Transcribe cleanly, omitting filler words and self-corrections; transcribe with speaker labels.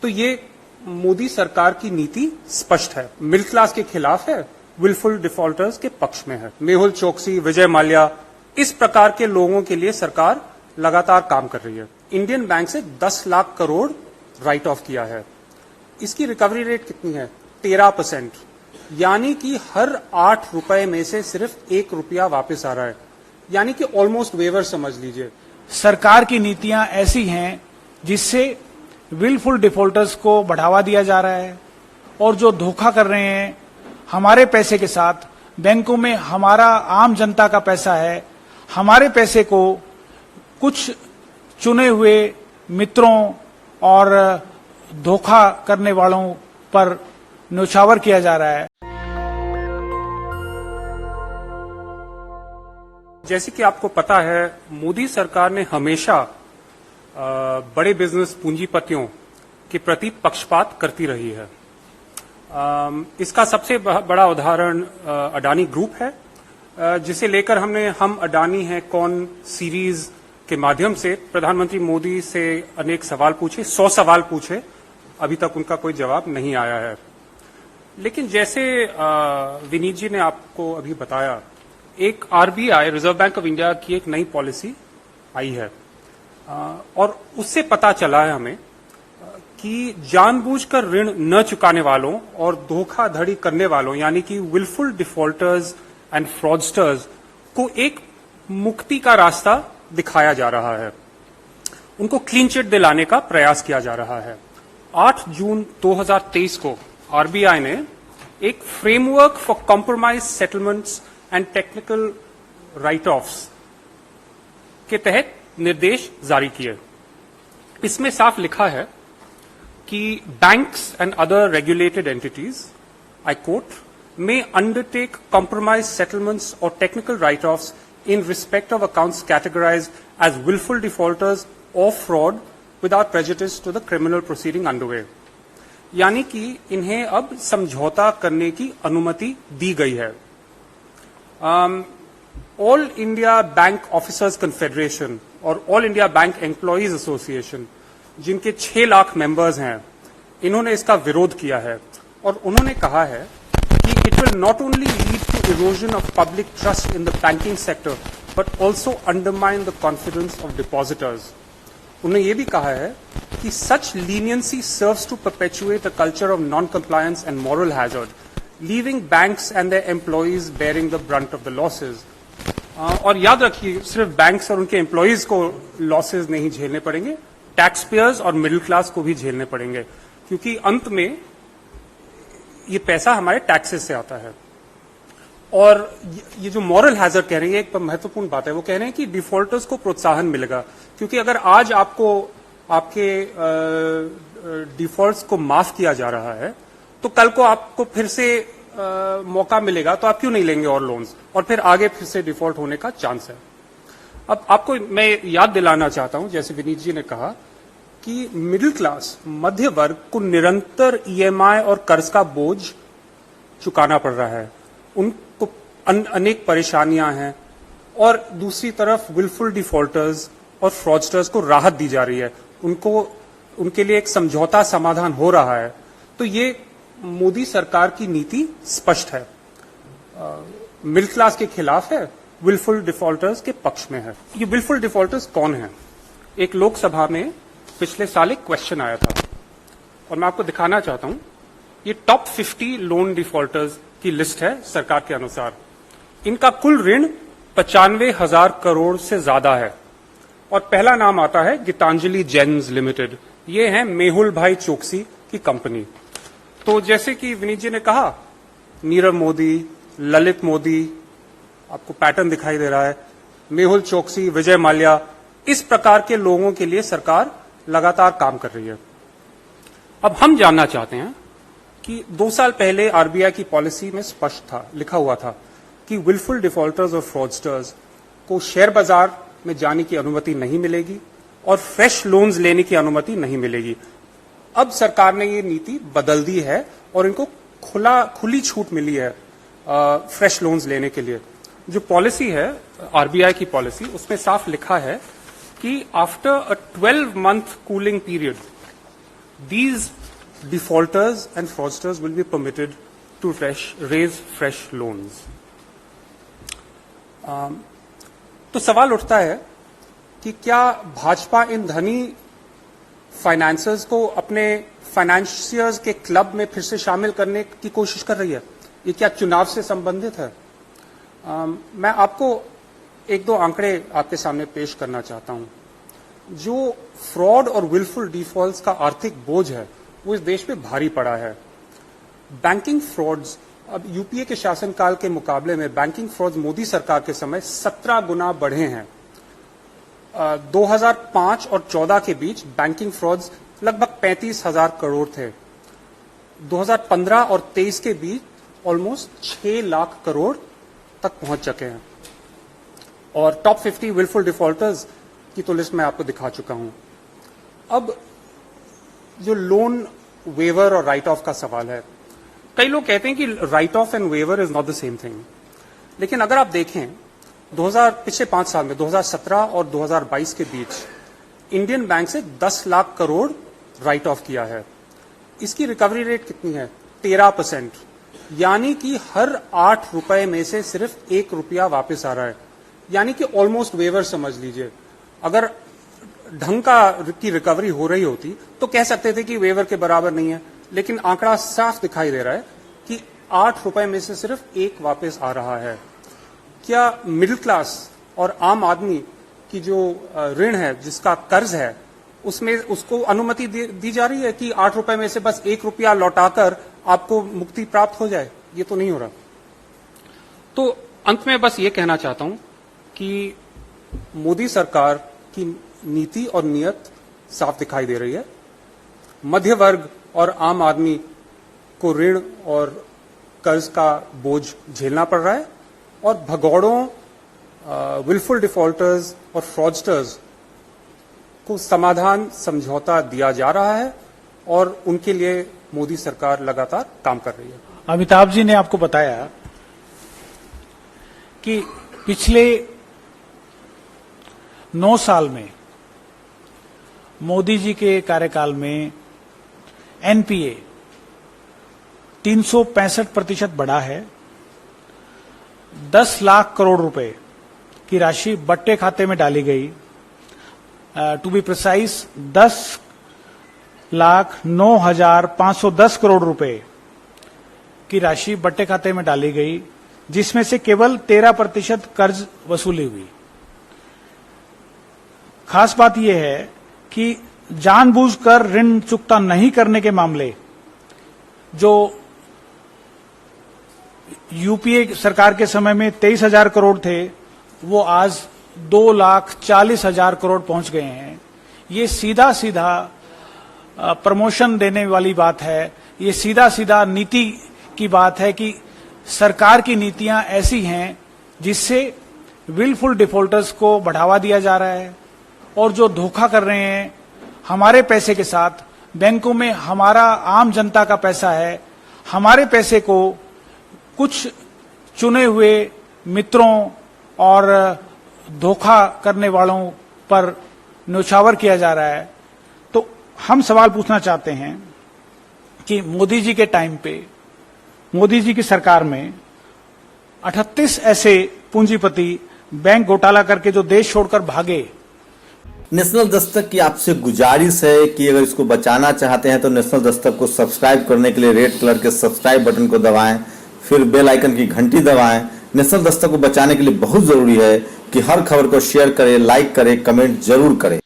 Speaker 1: तो ये मोदी सरकार की नीति स्पष्ट है, मिडिल क्लास के खिलाफ है, विलफुल डिफॉल्टर्स के पक्ष में है। मेहुल चोकसी, विजय माल्या, इस प्रकार के लोगों के लिए सरकार लगातार काम कर रही है। इंडियन बैंक से 10 लाख करोड़ राइट ऑफ किया है। इसकी रिकवरी रेट कितनी है? 13%, यानी कि हर 8 रुपए में से सिर्फ 1 रुपया वापस आ रहा है, यानी कि ऑलमोस्ट वेवर समझ लीजिए।
Speaker 2: सरकार की नीतियां ऐसी हैं जिससे विलफुल डिफॉल्टर्स को बढ़ावा दिया जा रहा है और जो धोखा कर रहे हैं हमारे पैसे के साथ, बैंकों में हमारा आम जनता का पैसा है, हमारे पैसे को कुछ चुने हुए मित्रों और धोखा करने वालों पर न्यौछावर किया जा रहा है।
Speaker 1: जैसे कि आपको पता है, मोदी सरकार ने हमेशा बड़े बिजनेस पूंजीपतियों के प्रति पक्षपात करती रही है। इसका सबसे बड़ा उदाहरण अडानी ग्रुप है, जिसे लेकर हमने हम अडानी है कौन सीरीज के माध्यम से प्रधानमंत्री मोदी से अनेक सवाल पूछे, 100 सवाल पूछे, अभी तक उनका कोई जवाब नहीं आया है। लेकिन जैसे विनीत जी ने आपको अभी बताया, एक RBI, reserve bank of India की एक नई पॉलिसी आई है और उससे पता चला है हमें कि जानबूझकर ऋण न चुकाने वालों और धोखाधड़ी करने वालों, यानी कि विलफुल डिफॉल्टर्स एंड फ्रॉडस्टर्स को एक मुक्ति का रास्ता दिखाया जा रहा है, उनको क्लीन चिट दिलाने का प्रयास किया जा रहा है। 8 जून 2023 को आरबीआई ने एक framework for compromise settlements and technical right offs के तहत निर्देश जारी किए। इसमें साफ लिखा है कि banks and other regulated entities, I quote, may undertake compromise settlements or technical write-offs in respect of accounts categorized as willful defaulters or fraud without prejudice to the criminal proceeding underway. यानी कि इन्हें अब समझौता करने की अनुमति दी गई है। All India bank officers confederation और all India bank employees association, जिनके 6 लाख मेंबर्स हैं, इन्होंने इसका विरोध किया है और उन्होंने कहा है कि it will not only lead to erosion of public trust in the banking sector, but also undermine the confidence of depositors. उन्होंने ये भी कहा है कि such leniency serves to perpetuate a culture of non-compliance and moral hazard, leaving banks and their employees bearing the brunt of the losses. और याद रखिए, सिर्फ बैंक्स और उनके एम्प्लॉइज को लॉसेज नहीं झेलने पड़ेंगे, टैक्स पेयर्स और मिडिल क्लास को भी झेलने पड़ेंगे, क्योंकि अंत में ये पैसा हमारे टैक्सेस से आता है। और ये जो मॉरल हैजर्ड कह रही है, एक महत्वपूर्ण बात है, वो कह रहे हैं कि डिफॉल्टर्स को प्रोत्साहन मिलेगा, क्योंकि अगर आज आपको आपके डिफॉल्ट्स को माफ किया जा रहा है तो कल को आपको फिर से मौका मिलेगा, तो आप क्यों नहीं लेंगे और लोन्स, और फिर आगे फिर से डिफॉल्ट होने का चांस है। अब आपको मैं याद दिलाना चाहता हूं, जैसे विनीत जी ने कहा, कि मिडिल क्लास, मध्य वर्ग को निरंतर ईएमआई और कर्ज का बोझ चुकाना पड़ रहा है, उनको अनेक परेशानियां हैं, और दूसरी तरफ विलफुल डिफॉल्टर्स और फ्रॉडस्टर्स को राहत दी जा रही है, उनके लिए एक समझौता समाधान हो रहा है। तो ये मोदी सरकार की नीति स्पष्ट है, मिडिल क्लास के खिलाफ है, विलफुल डिफॉल्टर्स के पक्ष में है। ये विलफुल डिफॉल्टर्स कौन है? एक लोकसभा में पिछले साल एक क्वेश्चन आया था और मैं आपको दिखाना चाहता हूं। ये टॉप 50 लोन डिफॉल्टर्स की लिस्ट है सरकार के अनुसार। इनका कुल ऋण 95,000 करोड़ से ज्यादा है और पहला नाम आता है गीतांजलि जेम्स लिमिटेड। ये है मेहुल भाई चोकसी की कंपनी। तो जैसे कि विनीत जी ने कहा, नीरव मोदी, ललित मोदी, आपको पैटर्न दिखाई दे रहा है, मेहुल चोकसी, विजय माल्या, इस प्रकार के लोगों के लिए सरकार लगातार काम कर रही है। अब हम जानना चाहते हैं कि 2 साल पहले आरबीआई की पॉलिसी में स्पष्ट था, लिखा हुआ था कि विलफुल डिफॉल्टर्स और फ्रॉडस्टर्स को शेयर बाजार में जाने की अनुमति नहीं मिलेगी और फ्रेश लोन्स लेने की अनुमति नहीं मिलेगी। अब सरकार ने ये नीति बदल दी है और इनको खुली छूट मिली है फ्रेश लोन्स लेने के लिए। जो पॉलिसी है आरबीआई की पॉलिसी, उसमें साफ लिखा है कि after a 12 month cooling period these defaulters and fraudsters will be permitted to raise fresh loans. तो सवाल उठता है कि क्या भाजपा इन धनी फाइनेंसर्स को अपने फाइनेंशियर्स के क्लब में फिर से शामिल करने की कोशिश कर रही है? ये क्या चुनाव से संबंधित है? मैं आपको एक दो आंकड़े आपके सामने पेश करना चाहता हूं। जो फ्रॉड और विलफुल डिफॉल्ट्स का आर्थिक बोझ है वो इस देश पे भारी पड़ा है। बैंकिंग फ्रॉड्स अब यूपीए के शासनकाल के मुकाबले में बैंकिंग फ्रॉड्स मोदी सरकार के समय 17 गुना बढ़े हैं। 2005 और 14 के बीच बैंकिंग फ्रॉड्स लगभग 35,000 करोड़ थे। 2015 और 23 के बीच ऑलमोस्ट 6 लाख करोड़ तक पहुंच चुके हैं। और टॉप 50 विलफुल डिफॉल्टर्स की तो लिस्ट मैं आपको दिखा चुका हूं। अब जो लोन वेवर और राइट ऑफ का सवाल है, कई लोग कहते हैं कि write off and waiver is not the same thing, लेकिन अगर आप देखें पिछले 5 साल में 2017 और 2022 के बीच इंडियन बैंक से 10 लाख करोड़ राइट ऑफ किया है। इसकी रिकवरी रेट कितनी है? 13%, यानी कि हर 8 रुपए में से सिर्फ 1 रुपया वापस आ रहा है, यानी कि ऑलमोस्ट वेवर समझ लीजिए। अगर ढंग की रिकवरी हो रही होती तो कह सकते थे कि वेवर के बराबर नहीं है, लेकिन आंकड़ा साफ दिखाई दे रहा है कि 8 रुपए में से सिर्फ 1 वापस आ रहा है। क्या मिडिल क्लास और आम आदमी की जो ऋण है, जिसका कर्ज है, उसमें उसको अनुमति दी जा रही है कि 8 रुपए में से बस 1 रुपया लौटाकर आपको मुक्ति प्राप्त हो जाए? ये तो नहीं हो रहा। तो अंत में बस ये कहना चाहता हूं कि मोदी सरकार की नीति और नियत साफ दिखाई दे रही है। मध्य वर्ग और आम आदमी को ऋण और कर्ज का बोझ झेलना पड़ रहा है और भगौड़ों, विलफुल डिफॉल्टर्स और फ्रॉडस्टर्स को समाधान समझौता दिया जा रहा है और उनके लिए मोदी सरकार लगातार काम कर रही है।
Speaker 2: अमिताभ जी ने आपको बताया कि पिछले 9 साल में मोदी जी के कार्यकाल में एनपीए 365% बढ़ा है। 10 लाख करोड़ रुपए की राशि बट्टे खाते में डाली गई। टू बी प्रिसाइज 10,09,510 करोड़ रुपए की राशि बट्टे खाते में डाली गई, जिसमें से केवल 13% कर्ज वसूली हुई। खास बात यह है कि जानबूझकर ऋण चुकता नहीं करने के मामले जो यूपीए सरकार के समय में 23,000 करोड़ थे, वो आज 2,40,000 करोड़ पहुंच गए हैं। ये सीधा सीधा प्रमोशन देने वाली बात है। ये सीधा सीधा नीति की बात है कि सरकार की नीतियां ऐसी हैं जिससे विलफुल डिफॉल्टर्स को बढ़ावा दिया जा रहा है और जो धोखा कर रहे हैं हमारे पैसे के साथ, बैंकों में हमारा आम जनता का पैसा है, हमारे पैसे को कुछ चुने हुए मित्रों और धोखा करने वालों पर न्यौछावर किया जा रहा है। तो हम सवाल पूछना चाहते हैं कि मोदी जी के टाइम पे, मोदी जी की सरकार में 38 ऐसे पूंजीपति बैंक घोटाला करके जो देश छोड़कर भागे।
Speaker 3: नेशनल दस्तक की आपसे गुजारिश है कि अगर इसको बचाना चाहते हैं तो नेशनल दस्तक को सब्सक्राइब करने के लिए रेड कलर के सब्सक्राइब बटन को दबाएं, फिर बेल आइकन की घंटी दबाएं। नेशनल दस्तक को बचाने के लिए बहुत जरूरी है कि हर खबर को शेयर करें, लाइक करें, कमेंट जरूर करें।